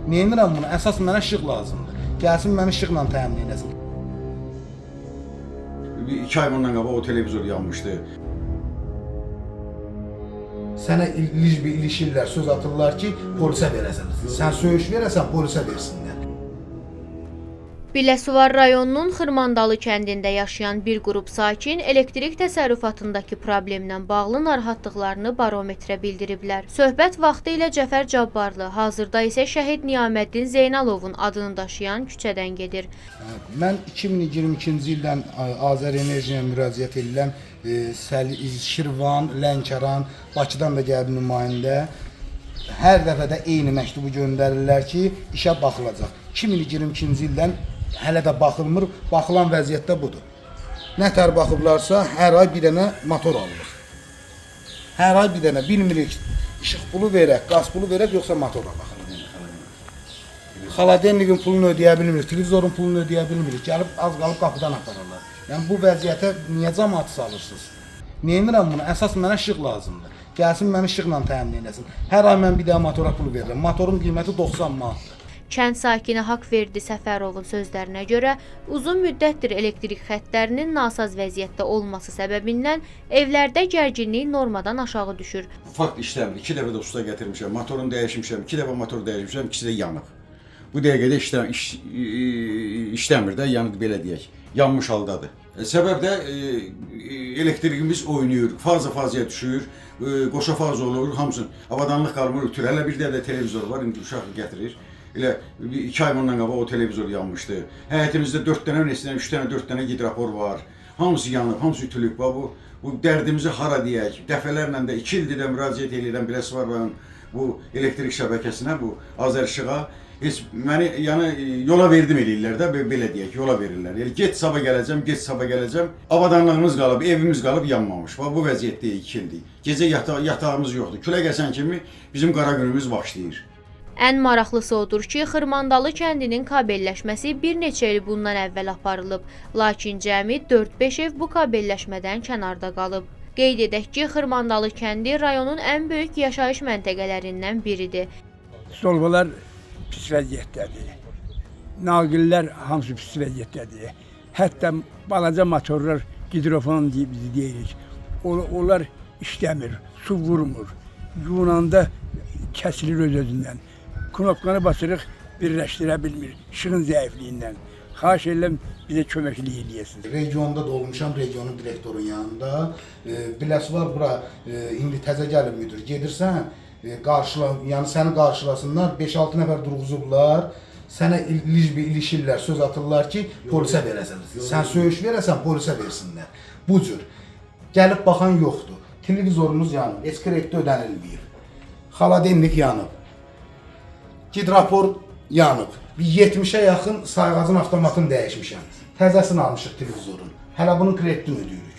Neyinirəm bunu? Əsas mənə işıq lazımdır. Gəlsin məni işıqla təmin eləsin. 2 ay bundan qabaq o televizor yanmışdı. Sənə ilişirlər, söz atırlar ki, polisə verəsən. Sən söyüş verəsən, polisə versinlər. Biləsuvar rayonunun Xırmandalı kəndində yaşayan bir qrup sakin elektrik təsərrüfatındakı problemlə bağlı narahatlıqlarını barometrə bildiriblər. Söhbət vaxtı ilə Cəfər Cabbarlı, hazırda isə Şəhid Niyaməddin Zeynalovun adını daşıyan küçədən gedir. Mən 2022-ci ildən Azərenerjiyə müraciət edilən Şirvan, Lənkəran, Bakıdan da gəldi nümayəndə. Hər dəfə də eyni məktubu göndərirlər ki, işə baxılacaq. 2022-ci ildən hələ də baxılmır, baxılan vəziyyətdə budur. Nətər baxıblarsa, hər ay bir dənə motor alırıq. Hər ay bir dənə, bilmirik, işıq pulu verək, qaz pulu verək, yoxsa motora baxırıq. Xaladenliğin pulunu ödəyə bilmirik, televizorun pulunu ödəyə bilmirik, gəlib az qalıb qapıdan aparırlar. Yəni bu vəziyyətə niyə cəmaatı salırsınız? Neyinirəm bunu? Əsas mənə işıq lazımdır. Gəlsin məni işıqla təmin eləsin. Hər ay mən bir dənə motora pul verirəm. Motorun qiyməti 90 manatdır. Kənd sakini Haqverdi Səfərovun sözlərinə görə, uzun müddətdir elektrik xəttlərinin nasaz vəziyyətdə olması səbəbindən evlərdə gərginlik normadan aşağı düşür. Fakt işləmir. 2 dəfə də usta gətirmişəm, motorunu dəyişmişəm, 2 dəfə motor dəyişmişəm, ikisi də yanıb. Bu dəqiqədə işləmir də, yəni belə deyək, yanmış haldadır. Səbəb də elektrikimiz oynayır, fazaya düşür, qoşa faza olur, hamısını avadanlıq qalmır, ötür. Hələ bir də televizor var, indi uşaq gətirir. Elə 2 ay bundan qabaq o televizor yanmışdı. Həyətimizdə 4 dənə, 3 dənə, 4 dənə gidrapor var. Hamısı yanıb, hamısı ütülüb. Bu dərdimizi hara deyək, dəfələrlə də 2 ildir də müraciət edirəm Biləsuvar rayon bu elektrik şəbəkəsinə, bu Azərenerjiyə. Heç məni yola verdim eləyirlər də, belə deyək, yola verirlər. Yəni get sabah gələcəm, avadanlığımız qalıb, evimiz qalıb yanmamış. Bu vəziyyətdəyik 2 ildir. Gecə yatağımız yoxdur. Külək əsən kimi bizim qara günümüz başlayır. Ən maraqlısı odur ki, Xırmandalı kəndinin kabelləşməsi bir neçə il bundan əvvəl aparılıb. Lakin cəmi 4-5 ev bu kabelləşmədən kənarda qalıb. Qeyd edək ki, Xırmandalı kəndi rayonun ən böyük yaşayış məntəqələrindən biridir. Stolbalar pis vəziyyətdədir. Naqillər hamısı pis vəziyyətdədir. Hətta balaca motorlar gidrofon deyirik. Onlar işləmir, su vurmur. Yunanda kəsilir öz-özündən. Knopkanı basırıq, birləşdirə bilmir, işığın zəifliyindən. Xahiş edirəm, bizə köməklik eləyəsiniz. Regionda da olmuşam, regionun direktorun yanında. Biləsuvar bura, indi təzə gəlib müdür, gedirsən, yəni səni qarşılasınlar, 5-6 nəfər durğuzublar, sənə ilişirlər, söz atırlar ki, polisə verəsən. Sən söyüş verəsən, polisə versinlər. Bu cür. Gəlib baxan yoxdur. Televizorumuz yanıb, eskirekdə ödənilməyib. Xaladenlik yanıb. Gidrapor yanıb. 70-ə yaxın sayğacın avtomatını dəyişmişəm. Təzəsini almışıq televizorun. Hələ bunun kreditini ödəyirik.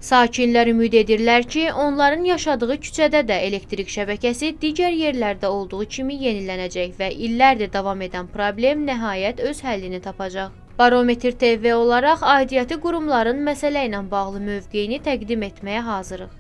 Sakinlər ümid edirlər ki, onların yaşadığı küçədə də elektrik şəbəkəsi digər yerlərdə olduğu kimi yenilənəcək və illərdir davam edən problem nəhayət öz həllini tapacaq. Barometr TV olaraq aidiyyəti qurumların məsələ ilə bağlı mövqeyini təqdim etməyə hazırıq.